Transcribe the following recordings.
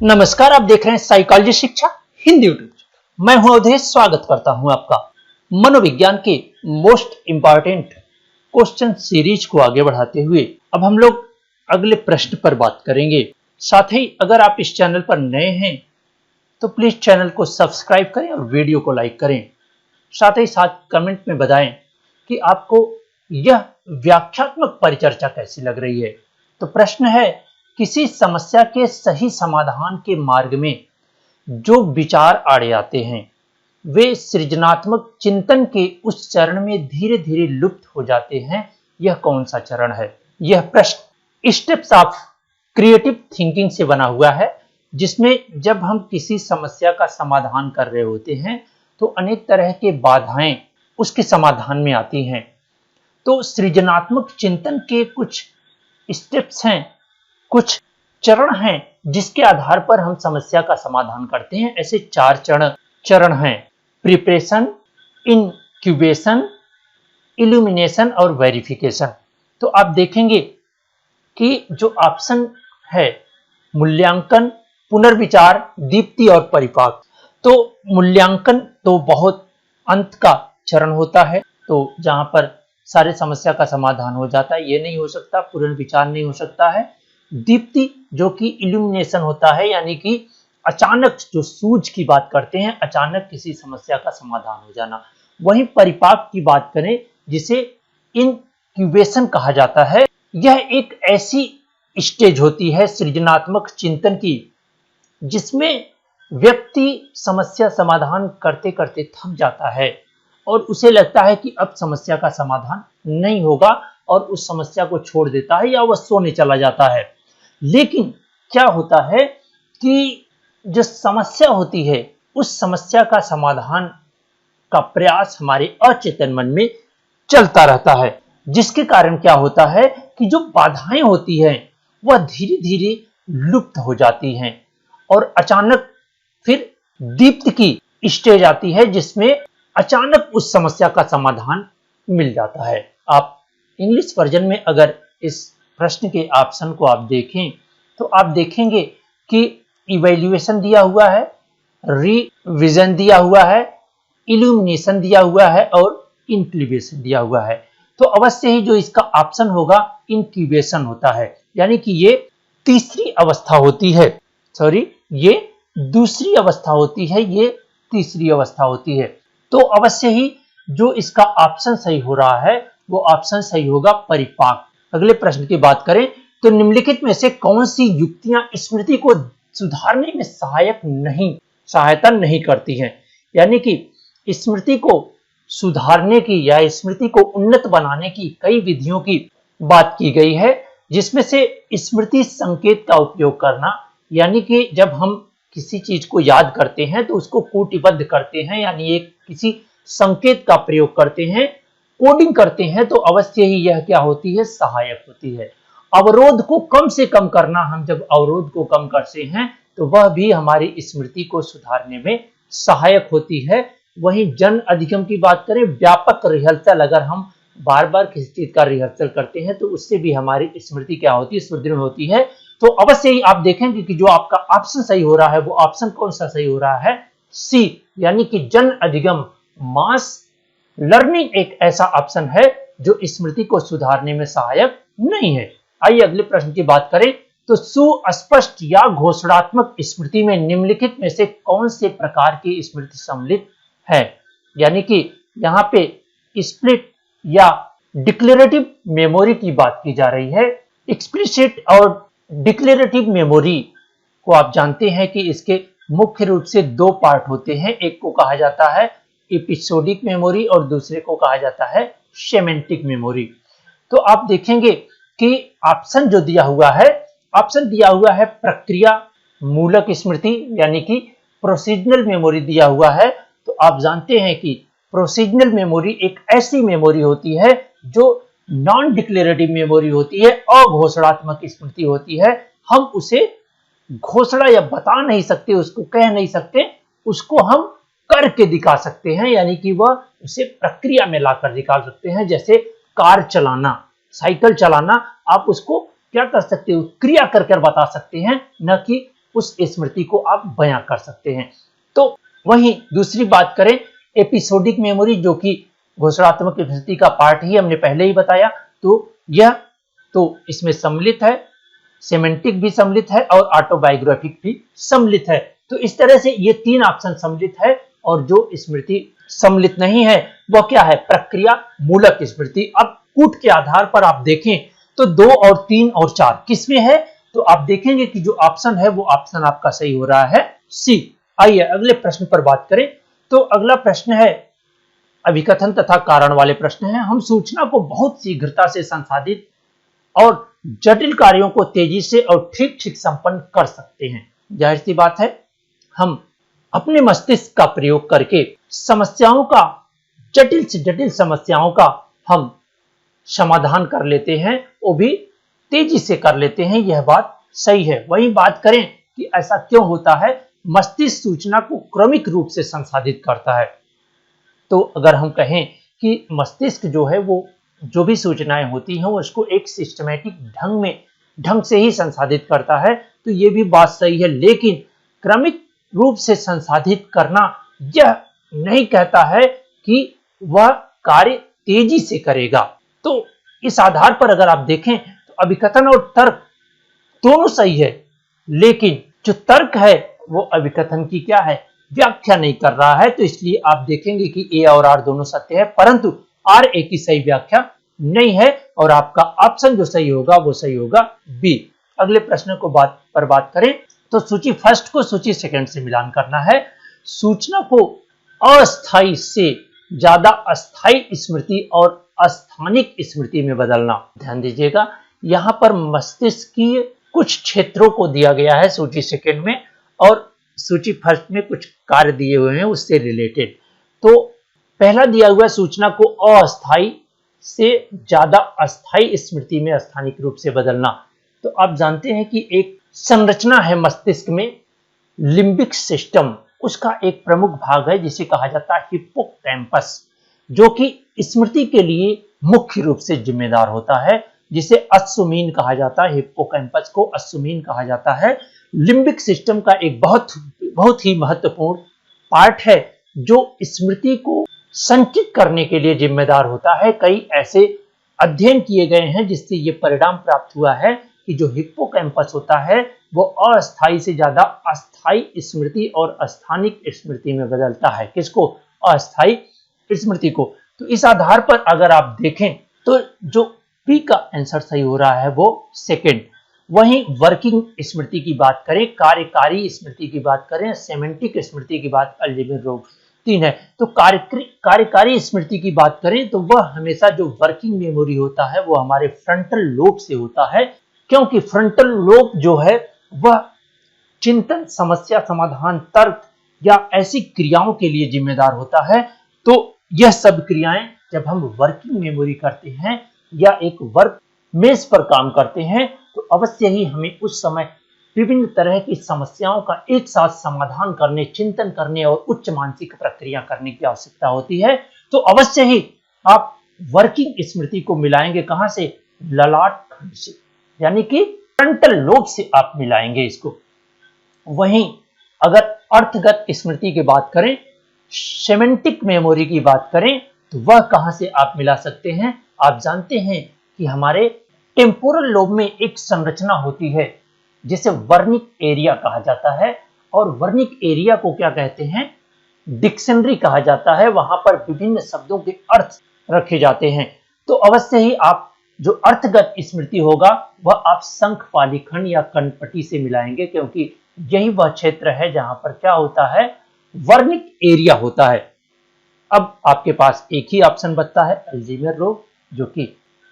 नमस्कार, आप देख रहे हैं साइकोलॉजी शिक्षा हिंदी यूट्यूब। मैं हूं अवधेश, स्वागत करता हूं आपका। मनोविज्ञान के मोस्ट इंपॉर्टेंट क्वेश्चन सीरीज को आगे बढ़ाते हुए अब हम लोग अगले प्रश्न पर बात करेंगे। साथ ही अगर आप इस चैनल पर नए हैं तो प्लीज चैनल को सब्सक्राइब करें और वीडियो को लाइक करें। साथ ही साथ कमेंट में बताएं कि आपको यह व्याख्यात्मक परिचर्चा कैसी लग रही है। तो प्रश्न है, किसी समस्या के सही समाधान के मार्ग में जो विचार आड़े आते हैं वे सृजनात्मक चिंतन के उस चरण में धीरे धीरे लुप्त हो जाते हैं। यह कौन सा चरण है? यह प्रश्न स्टेप्स ऑफ क्रिएटिव थिंकिंग से बना हुआ है, जिसमें जब हम किसी समस्या का समाधान कर रहे होते हैं तो अनेक तरह के बाधाएं उसके समाधान में आती हैं। तो सृजनात्मक चिंतन के कुछ स्टेप्स हैं, कुछ चरण हैं जिसके आधार पर हम समस्या का समाधान करते हैं। ऐसे 4 चरण हैं: प्रिपरेशन, इनक्यूबेशन, इल्यूमिनेशन और वेरिफिकेशन। तो आप देखेंगे कि जो ऑप्शन है मूल्यांकन, पुनर्विचार, दीप्ति और परिपाक। तो मूल्यांकन तो बहुत अंत का चरण होता है, तो जहां पर सारे समस्या का समाधान हो जाता है, ये नहीं हो सकता। पुनर्विचार नहीं हो सकता है। दीप्ति जो कि इल्यूमिनेशन होता है, यानी कि अचानक जो सूझ की बात करते हैं, अचानक किसी समस्या का समाधान हो जाना। वहीं परिपाक की बात करें जिसे इनक्यूबेशन कहा जाता है, यह एक ऐसी स्टेज होती है सृजनात्मक चिंतन की जिसमें व्यक्ति समस्या समाधान करते करते थक जाता है और उसे लगता है कि अब समस्या का समाधान नहीं होगा और उस समस्या को छोड़ देता है या वह सोने चला जाता है। लेकिन क्या होता है कि जो समस्या होती है उस समस्या का समाधान का प्रयास हमारे अचेतन मन में चलता रहता है, जिसके कारण क्या होता है कि जो बाधाएं होती हैं वह धीरे धीरे लुप्त हो जाती हैं और अचानक फिर दीप्त की स्टेज आती है जिसमें अचानक उस समस्या का समाधान मिल जाता है। आप इंग्लिश वर्जन में अगर इस प्रश्न के ऑप्शन को आप देखें तो आप देखेंगे कि इवैल्यूएशन दिया हुआ है, रिविजन दिया हुआ है, इल्यूमिनेशन दिया हुआ है और इनक्यूबेशन दिया हुआ है। तो अवश्य ही जो इसका ऑप्शन होगा इनक्यूबेशन होता है, यानी कि ये तीसरी अवस्था होती है। सॉरी, ये दूसरी अवस्था होती है, ये तीसरी अवस्था होती है। तो अवश्य ही जो इसका ऑप्शन सही हो रहा है वो ऑप्शन सही होगा परिपाक। अगले प्रश्न की बात करें तो निम्नलिखित में से कौन सी युक्तियां स्मृति को सुधारने में सहायता नहीं करती हैं? यानी कि स्मृति को सुधारने की या स्मृति को उन्नत बनाने की कई विधियों की बात की गई है, जिसमें से स्मृति संकेत का उपयोग करना, यानी कि जब हम किसी चीज को याद करते हैं तो उसको कूटबद्ध करते हैं, यानी एक किसी संकेत का प्रयोग करते हैं, कोडिंग करते हैं, तो अवश्य ही यह क्या होती है? सहायक होती है। अवरोध को कम से कम करना, हम जब अवरोध को कम करते हैं तो वह भी हमारी स्मृति को सुधारने में सहायक होती है। वहीं जन अधिगम की बात करें, व्यापक रिहर्सल, अगर हम बार बार किसी चीज का रिहर्सल करते हैं तो उससे भी हमारी स्मृति क्या होती है? सुदृढ़ होती है। तो अवश्य ही आप देखेंगे कि जो आपका ऑप्शन सही हो रहा है वो ऑप्शन कौन सा सही हो रहा है? सी, यानी कि जन अधिगम, मास लर्निंग एक ऐसा ऑप्शन है जो स्मृति को सुधारने में सहायक नहीं है। आइए अगले प्रश्न की बात करें तो सुस्पष्ट या घोषणात्मक स्मृति में निम्नलिखित में से कौन से प्रकार की स्मृति सम्मिलित है? यानी कि यहाँ पे स्प्लिट या डिक्लेरेटिव मेमोरी की बात की जा रही है। एक्सप्लिसिट और डिक्लेरेटिव मेमोरी को आप जानते हैं कि इसके मुख्य रूप से 2 पार्ट होते हैं। एक को कहा जाता है एपिसोडिक मेमोरी और दूसरे को कहा जाता है सेमेंटिक मेमोरी। तो आप देखेंगे कि ऑप्शन जो दिया हुआ है, ऑप्शन दिया हुआ है प्रक्रिया मूलक स्मृति, यानी कि प्रोसीजरल मेमोरी दिया हुआ है। तो आप जानते हैं कि प्रोसीजरल मेमोरी एक ऐसी मेमोरी होती है जो नॉन डिक्लेरेटिव मेमोरी होती है, अघोषणात्मक स्मृति होती है। हम उसे घोषणा या बता नहीं सकते, उसको कह नहीं सकते, उसको हम करके दिखा सकते हैं, यानी कि वह उसे प्रक्रिया में लाकर दिखा सकते हैं। जैसे कार चलाना, साइकिल चलाना, आप उसको क्या कर सकते हो? क्रिया कर बता सकते हैं, न कि उस स्मृति को आप बयां कर सकते हैं। तो वहीं दूसरी बात करें, एपिसोडिक मेमोरी, जो कि घोषणात्मक स्मृति का पार्ट ही हमने पहले ही बताया, तो यह तो इसमें सम्मिलित है, सेमेंटिक भी सम्मिलित है और ऑटोबायोग्राफिक भी सम्मिलित है। तो इस तरह से ये तीन ऑप्शन सम्मिलित है, और जो स्मृति सम्मिलित नहीं है वह क्या है, प्रक्रिया मूलक स्मृति। अब कूट के आधार पर आप देखें तो 2 और 3 और 4 किसमें है, तो आप देखेंगे कि जो ऑप्शन है वो ऑप्शन आपका सही हो रहा है सी। आइए अगले प्रश्न पर बात करें। तो अगला प्रश्न है अभिकथन तथा कारण वाले प्रश्न हैं। हम सूचना को बहुत शीघ्रता से संसाधित और जटिल कार्यों को तेजी से और ठीक ठीक संपन्न कर सकते हैं। जाहिर सी बात है, हम अपने मस्तिष्क का प्रयोग करके समस्याओं का, जटिल से जटिल समस्याओं का हम समाधान कर लेते हैं, वो भी तेजी से कर लेते हैं, यह बात सही है। वही बात करें कि ऐसा क्यों होता है, मस्तिष्क सूचना को क्रमिक रूप से संसाधित करता है। तो अगर हम कहें कि मस्तिष्क जो है वो जो भी सूचनाएं होती हैं वो उसको एक सिस्टमैटिक ढंग से ही संसाधित करता है, तो ये भी बात सही है। लेकिन क्रमिक रूप से संसाधित करना यह नहीं कहता है कि वह कार्य तेजी से करेगा। तो इस आधार पर अगर आप देखें तो अभिकथन और तर्क दोनों सही है, लेकिन जो तर्क है वो अभिकथन की क्या है, व्याख्या नहीं कर रहा है। तो इसलिए आप देखेंगे कि ए और आर दोनों सत्य है, परंतु आर ए की सही व्याख्या नहीं है, और आपका ऑप्शन जो सही होगा वो सही होगा बी। अगले प्रश्न को बात करें तो सूची फर्स्ट को सूची सेकंड से मिलान करना है। सूचना को अस्थायी से ज्यादा अस्थायी स्मृति और अस्थानिक स्मृति में बदलना। ध्यान दीजिएगा, यहां पर मस्तिष्क की कुछ क्षेत्रों को दिया गया है सूची सेकंड में, और सूची फर्स्ट में कुछ कार्य दिए हुए हैं उससे रिलेटेड। तो पहला दिया हुआ सूचना को अस्थायी से ज्यादा अस्थायी स्मृति में स्थानिक रूप से बदलना। तो आप जानते हैं कि एक संरचना है मस्तिष्क में, लिम्बिक सिस्टम, उसका एक प्रमुख भाग है जिसे कहा जाता है हिप्पोकैम्पस, जो कि स्मृति के लिए मुख्य रूप से जिम्मेदार होता है, जिसे अश्वमीन कहा जाता है। हिप्पोकैम्पस को अश्वमीन कहा जाता है। लिम्बिक सिस्टम का एक बहुत ही महत्वपूर्ण पार्ट है जो स्मृति को संचित करने के लिए जिम्मेदार होता है। कई ऐसे अध्ययन किए गए हैं जिससे ये परिणाम प्राप्त हुआ है कि जो हिप्पोकैम्पस होता है वो अस्थायी से ज्यादा अस्थायी स्मृति और अस्थानिक स्मृति में बदलता है। किसको? अस्थायी स्मृति को। तो इस आधार पर अगर आप देखें तो जो पी का आंसर सही हो रहा है वो सेकंड। वहीं वर्किंग स्मृति की बात करें, कार्यकारी स्मृति की बात करें, सेमेंटिक स्मृति की बात अल्जीमर रोग 3 है। तो कार्यकारी स्मृति की बात करें तो वह हमेशा जो वर्किंग मेमोरी होता है वो हमारे फ्रंटल लोब से होता है, क्योंकि फ्रंटल लोब जो है वह चिंतन, समस्या समाधान, तर्क या ऐसी क्रियाओं के लिए जिम्मेदार होता है। तो यह सब क्रियाएं जब हम वर्किंग मेमोरी करते हैं या एक वर्क मेज पर काम करते हैं तो अवश्य ही हमें उस समय विभिन्न तरह की समस्याओं का एक साथ समाधान करने, चिंतन करने और उच्च मानसिक प्रक्रिया करने की आवश्यकता होती है। तो अवश्य ही आप वर्किंग स्मृति को मिलाएंगे कहां से? ललाट खंड से, यानी कि फ्रंटल लोब से आप मिलाएंगे इसको। वहीं अगर अर्थगत स्मृति की बात करें, सेमेंटिक मेमोरी की बात करें तो वह कहां से आप मिला सकते हैं? आप जानते हैं कि हमारे टेम्पोरल लोब में एक संरचना होती है जिसे वर्निक एरिया कहा जाता है, और वर्निक एरिया को क्या कहते हैं? डिक्शनरी कहा जाता है। वहां पर विभिन्न शब्दों के अर्थ रखे जाते हैं। तो अवश्य ही आप जो अर्थगत स्मृति होगा वह आप शंखपाली खंड या कनपटी से मिलाएंगे, क्योंकि यही वह क्षेत्र है जहां पर क्या होता है? वर्निक एरिया होता है। अब आपके पास एक ही ऑप्शन बचता है, अल्जीमर रोग, जो कि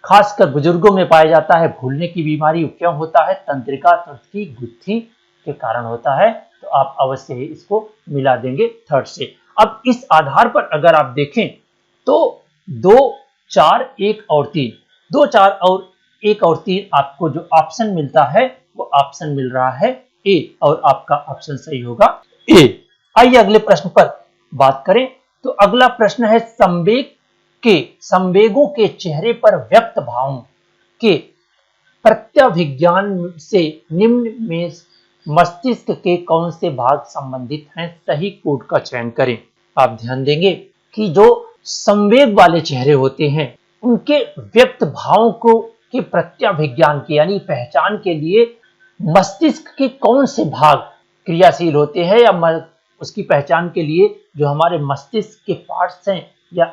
खासकर बुजुर्गों में पाया जाता है। भूलने की बीमारी क्यों होता है? तंत्रिका तंत्र की गुत्थी के कारण होता है। तो आप अवश्य ही इसको मिला देंगे थर्ड से। अब इस आधार पर अगर आप देखें तो 2, 4, 1 और 3, 2, 4 और 1 और 3 आपको जो ऑप्शन मिलता है वो ऑप्शन मिल रहा है ए, और आपका ऑप्शन सही होगा ए। आइए अगले प्रश्न पर बात करें। तो अगला प्रश्न है संवेगों के चेहरे पर व्यक्त भावों के प्रत्यभिज्ञान से निम्न में मस्तिष्क के कौन से भाग संबंधित हैं, सही कोड का चयन करें। आप ध्यान देंगे कि जो संवेग वाले चेहरे होते हैं उनके व्यक्त भावों को के प्रत्याभिज्ञान की यानी पहचान के लिए मस्तिष्क के कौन से भाग क्रियाशील होते हैं या उसकी पहचान के लिए जो हमारे मस्तिष्क के पार्ट्स हैं या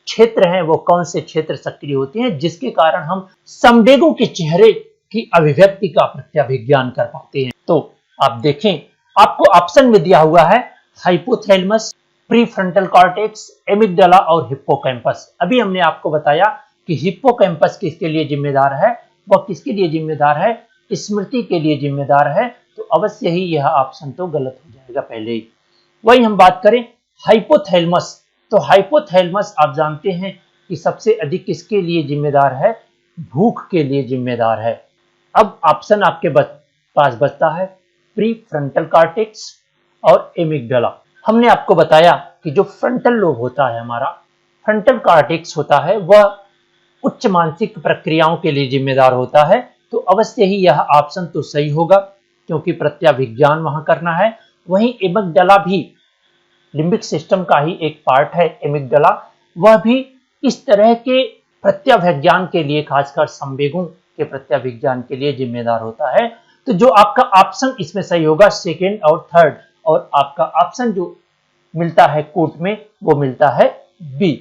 क्षेत्र हैं वो कौन से क्षेत्र सक्रिय होते हैं, जिसके कारण हम संवेगों के चेहरे की अभिव्यक्ति का प्रत्याभिज्ञान कर पाते हैं। तो आप देखें, आपको ऑप्शन में दिया हुआ है हाइपोथैलेमस, प्रीफ्रंटल कॉर्टेक्स, एमिगडाला और हिप्पोकैम्पस। अभी हमने आपको बताया कि हिप्पोकैम्पस किसके लिए जिम्मेदार है, वह किसके लिए जिम्मेदार है, स्मृति के लिए जिम्मेदार है। तो अवश्य ही यह ऑप्शन तो गलत हो जाएगा पहले ही। वही हम बात करें हाइपोथैलेमस, तो हाइपोथैलेमस आप जानते हैं कि सबसे अधिक किसके लिए जिम्मेदार है, भूख के लिए जिम्मेदार है। अब ऑप्शन आपके पास बचता है प्री फ्रंटल कॉर्टेक्स और एमिगडाला। हमने आपको बताया कि जो फ्रंटल लोब होता है हमारा, फ्रंटल कॉर्टेक्स होता है, वह उच्च मानसिक प्रक्रियाओं के लिए जिम्मेदार होता है। तो अवश्य ही यह ऑप्शन तो सही होगा क्योंकि प्रत्याभिज्ञान वहां करना है। वहीं एमिगडाला भी लिम्बिक सिस्टम का ही एक पार्ट है। एमिगडाला वह भी इस तरह के प्रत्याभिज्ञान के लिए, खासकर संवेगों के प्रत्याभिज्ञान के लिए जिम्मेदार होता है। तो जो आपका ऑप्शन इसमें सही होगा सेकेंड और थर्ड, और आपका ऑप्शन जो मिलता है कोर्ट में वो मिलता है बी।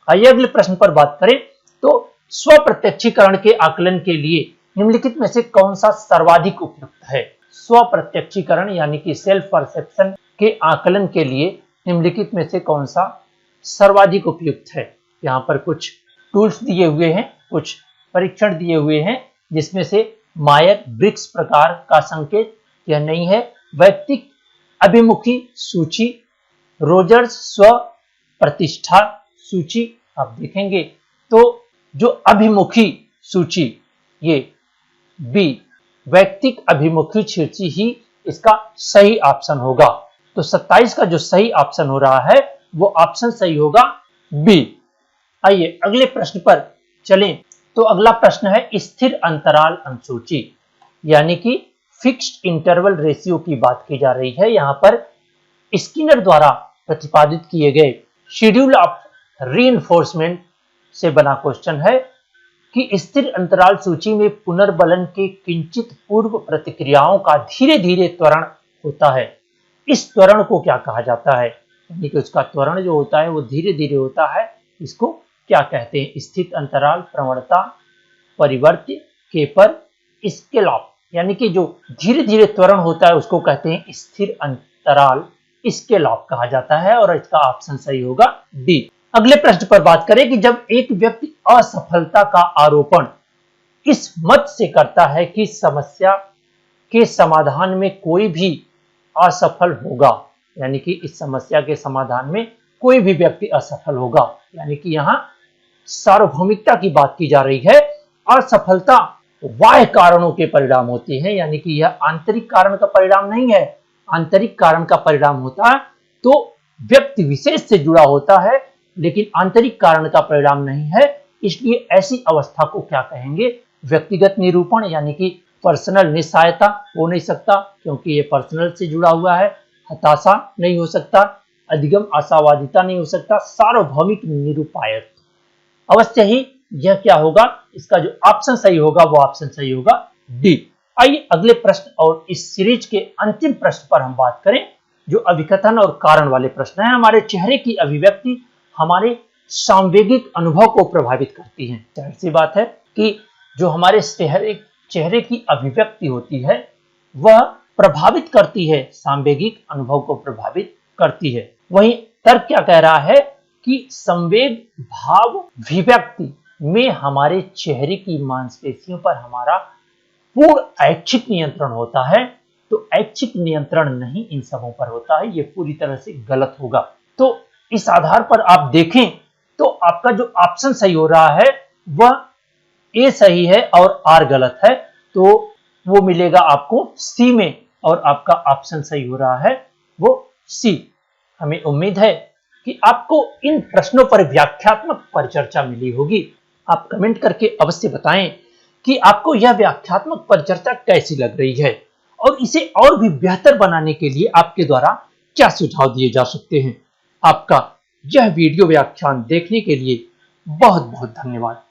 आइए अगले प्रश्न पर बात करें। तो स्वप्रत्यक्षीकरण के आकलन के लिए निम्नलिखित में से कौन सा सर्वाधिक उपयुक्त है। स्वप्रत्यक्षीकरण यानी कि सेल्फ परसेप्शन के आकलन के लिए निम्नलिखित में से कौन सा सर्वाधिक उपयुक्त है। यहाँ पर कुछ टूल्स दिए हुए हैं, कुछ परीक्षण दिए हुए हैं, जिसमें से मायर ब्रिक्स प्रकार का संकेत यह नहीं है, वैयक्तिक अभिमुखी सूची, रोजर्स स्व प्रतिष्ठा सूची। आप देखेंगे तो जो अभिमुखी सूची ये बी, वैयक्तिक अभिमुखी सूची ही इसका सही ऑप्शन होगा। तो 27 का जो सही ऑप्शन हो रहा है वो ऑप्शन सही होगा बी। आइए अगले प्रश्न पर चलें। तो अगला प्रश्न है स्थिर अंतराल अनुसूची यानी कि फिक्स्ड इंटरवल रेशियो की बात की जा रही है। यहाँ पर स्किनर द्वारा प्रतिपादित किए गए शेड्यूल ऑफ रीइंफोर्समेंट से बना क्वेश्चन है कि स्थिर अंतराल सूची में पुनर्बलन के किंचित पूर्व प्रतिक्रियाओं का धीरे धीरे त्वरण होता है। इस त्वरण को क्या कहा जाता है, यानी कि उसका त्वरण जो होता है वो धीरे धीरे होता है, इसको क्या कहते हैं। स्थित अंतराल प्रवणता परिवर्त्य के पर स्केलॉप, यानी कि जो धीरे धीरे त्वरण होता है उसको कहते हैं स्थिर अंतराल स्केलॉप कहा जाता है, और इसका ऑप्शन सही होगा डी। अगले प्रश्न पर बात करें कि जब एक व्यक्ति असफलता का आरोपण इस मत से करता है कि समस्या के समाधान में कोई भी असफल होगा, यानी कि इस समस्या के समाधान में कोई भी व्यक्ति असफल होगा, यानी कि यहाँ सार्वभौमिकता की बात की जा रही है। असफलता बाह्य कारणों के परिणाम होती है, यानी कि यह आंतरिक कारण का परिणाम नहीं है, आंतरिक कारण का परिणाम होता है तो व्यक्ति विशेष से जुड़ा होता है, लेकिन आंतरिक कारण का परिणाम नहीं है। इसलिए ऐसी अवस्था को क्या कहेंगे, व्यक्तिगत निरूपण, यानी कि पर्सनल निस्सहायता हो नहीं सकता क्योंकि ये पर्सनल से जुड़ा हुआ है। हताशा नहीं हो सकता, अधिगम आशावादिता नहीं हो सकता, सार्वभौमिक निरूपायत्व। अवश्य ही यह क्या होगा, इसका जो ऑप्शन सही होगा वो ऑप्शन सही होगा डी। आइए अगले प्रश्न और इस सीरीज के अंतिम प्रश्न पर हम बात करें, जो अभिकथन और कारण वाले प्रश्न है। हमारे चेहरे की अभिव्यक्ति हमारे सांवेगिक अनुभव को प्रभावित करती है। जाहिर सी बात है कि जो हमारे चेहरे की अभिव्यक्ति होती है वह प्रभावित करती है, सांवेगिक अनुभव को प्रभावित करती है। वहीं तर्क क्या कह रहा है कि संवेग भाव अभिव्यक्ति में हमारे चेहरे की मांसपेशियों पर हमारा पूर्ण ऐच्छिक नियंत्रण होता है। तो ऐच्छिक नियंत्रण नहीं इन सबों पर होता है, ये पूरी तरह से गलत होगा। तो इस आधार पर आप देखें तो आपका जो ऑप्शन सही हो रहा है वह ए सही है और आर गलत है, तो वो मिलेगा आपको सी में, और आपका ऑप्शन सही हो रहा है वो सी। हमें उम्मीद है कि आपको इन प्रश्नों पर व्याख्यात्मक परिचर्चा मिली होगी। आप कमेंट करके अवश्य बताएं कि आपको यह व्याख्यात्मक परिचर्चा कैसी लग रही है, और इसे और भी बेहतर बनाने के लिए आपके द्वारा क्या सुझाव दिए जा सकते हैं। आपका यह वीडियो व्याख्यान देखने के लिए बहुत बहुत धन्यवाद।